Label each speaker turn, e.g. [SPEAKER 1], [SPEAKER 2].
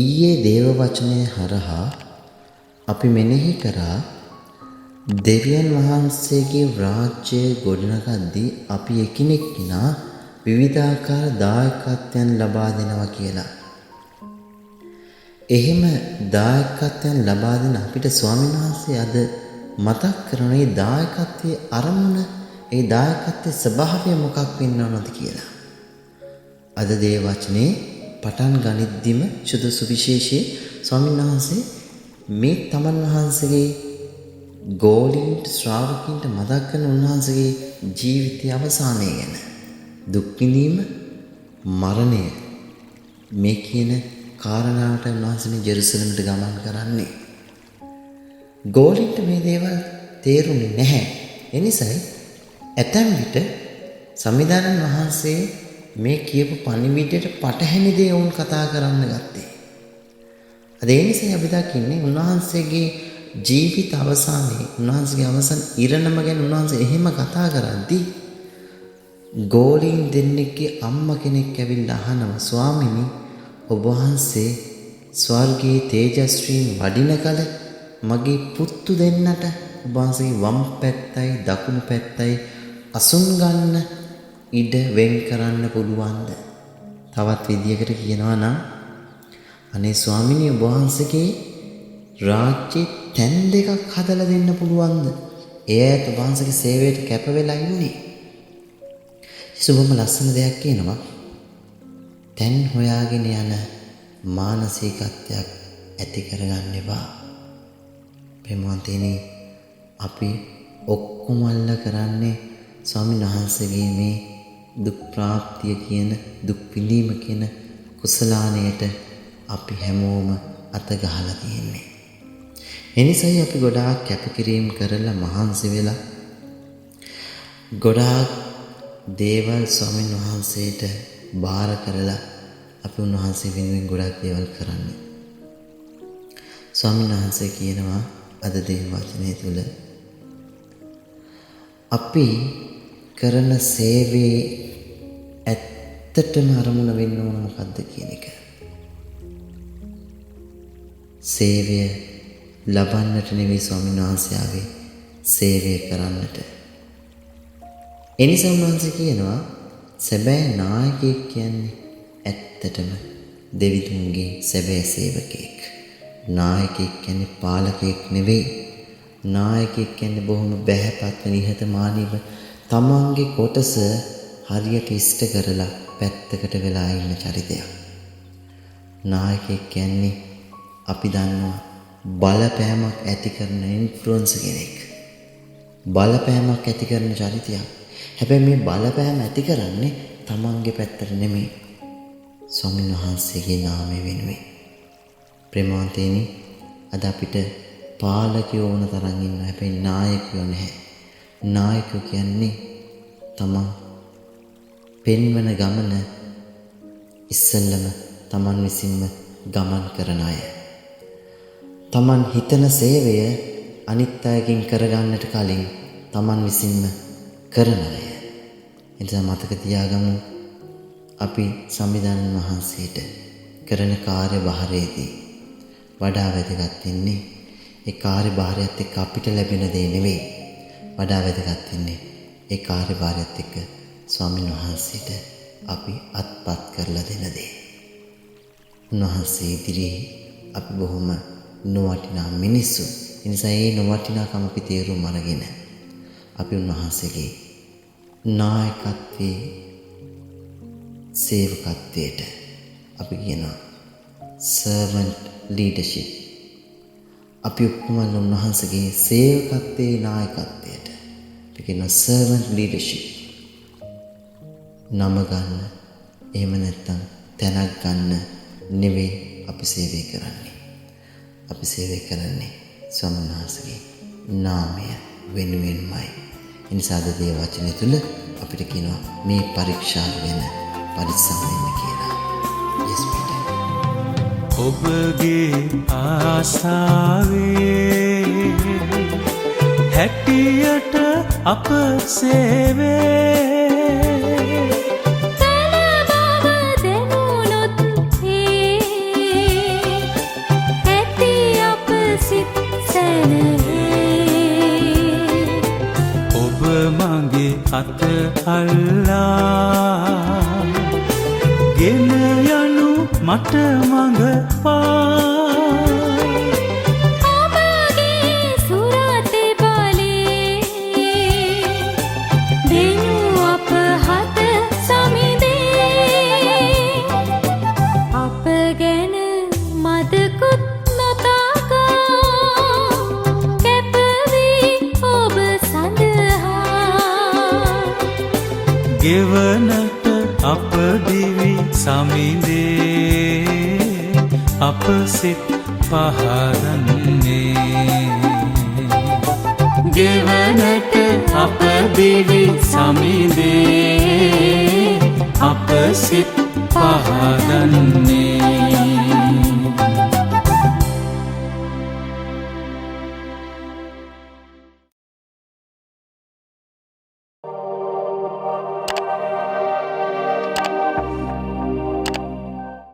[SPEAKER 1] ඊයේ දේව වචනය හරහා අපි මෙනෙහි කරා දෙවියන් වහන්සේගේ රාජ්‍යය ගොඩනගද්දී අපි එකිනෙක කෙනා විවිධාකාර දායකත්වයන් ලබා දෙනවා කියලා. එහෙම දායකත්වයන් ලබා දෙන අපිට ස්වාමීන් වහන්සේ අද මතක් කරන මේ දායකත්වයේ අරමුණ, ඒ දායකත්වයේ ස්වභාවය මොකක් වෙන්න ඕනද කියලා. අද දේව වචනේ පටන් ගනිද්දිම සුදු සුවිශේෂී ස්වාමීන් වහන්සේ මේ තමන් වහන්සේගේ ගෝලීන්ට ශ්‍රාවකින්ට මතක් කරන උන්වහන්සේගේ ජීවිතයේ අවසානය ගැන, දුක් විඳීම, මරණය, මේ කියන කාරණාවට උන්වහන්සේ ජෙරුසලමට ගමන් කරන්නේ. ගෝලීන්ට මේ දේවල් තේරුනේ නැහැ. එනිසායි ඇතැම් විට සම්විධානන් වහන්සේ මේ කියපු පණිවිඩයට පටහැනි දේ වුන් කතා කරන්න ගත්තේ. අද ඒ නිසා අපි දකින්නේ උන්වහන්සේගේ ජීවිත අවසානයේ, උන්වහන්සේගේ අවසන් ඉරණම ගැන උන්වහන්සේ එහෙම කතා කරද්දී ගෝලීන් දෙන්නෙක්ගේ අම්මා කෙනෙක් ඇවිල්ලා අහනවා, ස්වාමිනී ඔබ වහන්සේ ස්වර්ගයේ තේජස්වින් වඩින කල මගේ පුත්තු දෙන්නට ඔබ වහන්සේගේ වම් පැත්තයි දකුණු පැත්තයි අසුන් ගන්න ඉඩ වෙන් කරන්න පුළුවන්ද? තවත් විදියකට කියනවා නම්, අනේ ස්වාමිනී ඔබ වහන්සේගේ රාජ්‍යයේ තැන් දෙකක් හදලා දෙන්න පුළුවන්ද? එයාට ඔබ වහන්සේගේ සේවයට කැප වෙලා ඉන්නේ. සුබම ලස්සන දෙයක් කියනවා. තැන් හොයාගෙන යන මානසිකත්වයක් ඇති කරගන්න එපා. ප්‍රේමවන්තයනි, අපි ඔක්කොමල්ල කරන්නේ ස්වාමීන් වහන්සේගේ මේ දුක් ප්‍රාප්තිය කියන, දුක් විඳීම කියන කුසලානයට අපි හැමෝම අත ගහලා තියෙන්නේ. එනිසායි අපි ගොඩාක් කැපකිරීම කරලා මහන්සි වෙලා ගොඩාක් දේවල් ස්වාමීන් වහන්සේට බාර කරලා අපි උන්වහන්සේ වෙනුවෙන් ගොඩාක් දේවල් කරන්නේ. ස්වාමීන් වහන්සේ කියනවා අද දේව වචනය තුල අපි කරන සේවයේ ඇත්තටම අරමුණ වෙන්න ඕන මොකද්ද කියන එක. සේවය ලබන්නට නෙවෙයි ස්වාමීන් වහන්සේ ආවේ, සේවය කරන්නට. එනිසා උන්වහන්සේ කියනවා සැබෑ නායකයෙක් කියන්නේ ඇත්තටම දෙවිතුන්ගේ සැබෑ සේවකයෙක්. නායකයෙක් කියන්නේ පාලකයෙක් නෙවෙයි. නායකයෙක් කියන්නේ බොහොම බැහැපත්ව නිහතමානීව තමන්ගේ කොටස හරියට ඉෂ්ට කරලා පැත්තකට වෙලා ඉන්න චරිතයක්. නායකයෙක් කියන්නේ අපි දන්නවා බලපෑමක් ඇති කරන ඉන්ෆ්ලුවන්සර් කෙනෙක්. බලපෑමක් ඇති කරන චරිතයක්. හැබැයි මේ බලපෑම ඇති කරන්නේ තමන්ගේ පැත්තට නෙමෙයි, ස්වාමීන් වහන්සේගේ නාමය වෙනුවෙන්. ප්‍රේමවන්තයනි, අද අපිට පාලකයෝ ඕන තරම් ඉන්නවා. හැබැයි නායකයෝ නැහැ. නායකයෝ කියන්නේ තමන් පෙන්වන ගමන ඉස්සෙල්ලම තමන් විසින්ම ගමන් කරන අය. තමන් හිතන සේවය අනිත් අයකින් කරගන්නට කලින් තමන් විසින්ම කරන අය. එනිසා මතක තියාගමු, අපි සම්විධානන් වහන්සේට කරන කාර්යභාරයේදී වඩා වැදගත් වෙන්නේ ඒ කාර්යභාරයත් එක්ක අපිට ලැබෙන දේ නෙවෙයි. වඩා වැදගත් වෙන්නේ ඒ කාර්යභාරයත් එක්ක ස්වාමීන් වහන්සේට අපි අත්පත් කරලා දෙන දේ. උන්වහන්සේ ඉදිරියේ අපි බොහොම නොවටිනා මිනිස්සු. ඒ නිසා ඒ නොවටිනාකම අපි තේරුම් අරගෙන අපි උන්වහන්සේගේ නායකත්වයේ සේවකත්වයට අපි කියනවා servant leadership. අපි ඔක්කොම උන්වහන්සේගේ සේවකත්වයේ නායකත්වයට අපි කියනවා servant leadership. නම ගන්න, එහෙම නැත්නම් තැනක් ගන්න නෙවෙයි අපි සේවය කරන්නේ. අපි සේවය කරන්නේ ස්වාමීන් වහන්සේගේ නාමය වෙනුවෙන්මයි. ඒ නිසා දේව වචනය තුල අපිට කියනවා මේ පරීක්ෂාව ගැන පරිස්සම් වෙන්න කියලා. Yes Peter.
[SPEAKER 2] ඔබගේ ආසාවේ හැටියට අප සේවේ
[SPEAKER 3] කලබව දෙනුනොත්
[SPEAKER 2] මගේ අත අල්ලා ගෙන යනු මට මඟ පා ගෙවනට අප දිවි සමිදේ අප සිත් පහදන්නේ ගෙවනට අප දිවි සමිදේ අප සිත් පහදන්නේ